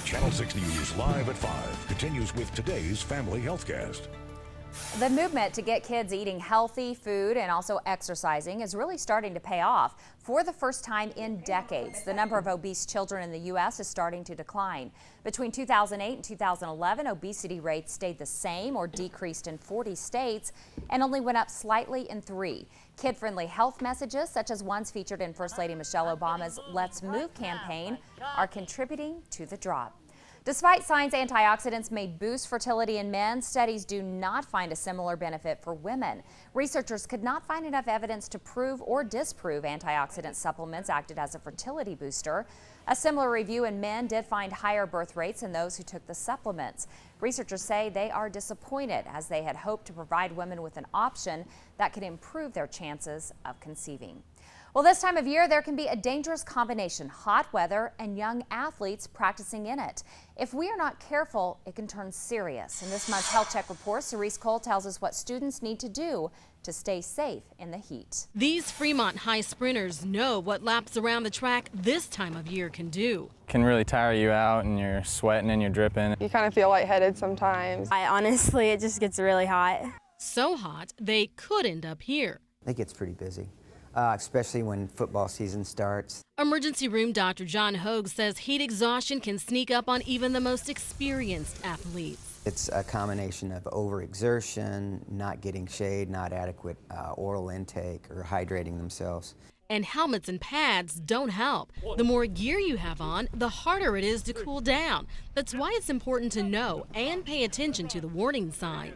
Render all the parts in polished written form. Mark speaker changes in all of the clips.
Speaker 1: Channel 6 News live at 5 continues with today's Family Healthcast.
Speaker 2: The movement to get kids eating healthy food and also exercising is really starting to pay off. For the first time in decades, the number of obese children in the U.S. is starting to decline. Between 2008 and 2011, obesity rates stayed the same or decreased in 40 states and only went up slightly in 3. Kid-friendly health messages, such as ones featured in First Lady Michelle Obama's Let's Move campaign, are contributing to the drop. Despite signs antioxidants may boost fertility in men, studies do not find a similar benefit for women. Researchers could not find enough evidence to prove or disprove antioxidant supplements acted as a fertility booster. A similar review in men did find higher birth rates in those who took the supplements. Researchers say they are disappointed as they had hoped to provide women with an option that could improve their chances of conceiving. Well, this time of year, there can be a dangerous combination: hot weather and young athletes practicing in it. If we are not careful, it can turn serious. In this month's HealthCheck report, Serese Cole tells us what students need to do to stay safe in the heat.
Speaker 3: These Fremont high sprinters know what laps around the track this time of year can do.
Speaker 4: Can really tire you out and you're sweating and you're dripping.
Speaker 5: You kind of feel lightheaded sometimes.
Speaker 6: It just gets really hot.
Speaker 3: So hot, they could end up here.
Speaker 7: It gets pretty busy, especially when football season starts.
Speaker 3: Emergency room Dr. John Hogue says heat exhaustion can sneak up on even the most experienced athletes.
Speaker 7: It's a combination of overexertion, not getting shade, not adequate oral intake, or hydrating themselves.
Speaker 3: And helmets and pads don't help. The more gear you have on, the harder it is to cool down. That's why it's important to know and pay attention to the warning signs.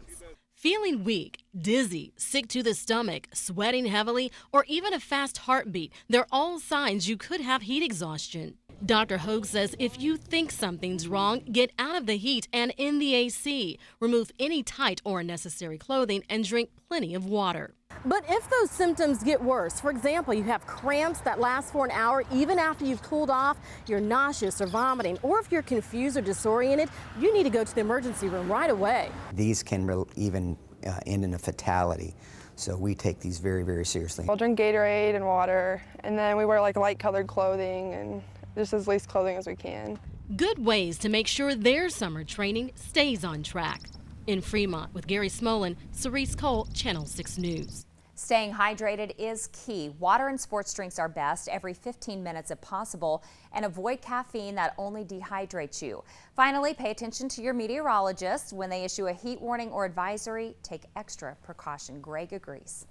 Speaker 3: Feeling weak, dizzy, sick to the stomach, sweating heavily, or even a fast heartbeat, they're all signs you could have heat exhaustion. Dr. Hogue says if you think something's wrong, get out of the heat and in the AC. Remove any tight or unnecessary clothing and drink plenty of water. But if those symptoms get worse, for example, you have cramps that last for an hour even after you've cooled off, you're nauseous or vomiting, or if you're confused or disoriented, you need to go to the emergency room right away.
Speaker 7: These can even end in a fatality, so we take these very, very seriously.
Speaker 5: I'll drink Gatorade and water, and then we wear like light colored clothing and just as least clothing as we can.
Speaker 3: Good ways to make sure their summer training stays on track. In Fremont with Gary Smolin, Serese Cole, Channel 6 News.
Speaker 2: Staying hydrated is key. Water and sports drinks are best every 15 minutes if possible, and avoid caffeine that only dehydrates you. Finally, pay attention to your meteorologist. When they issue a heat warning or advisory, take extra precaution. Greg agrees.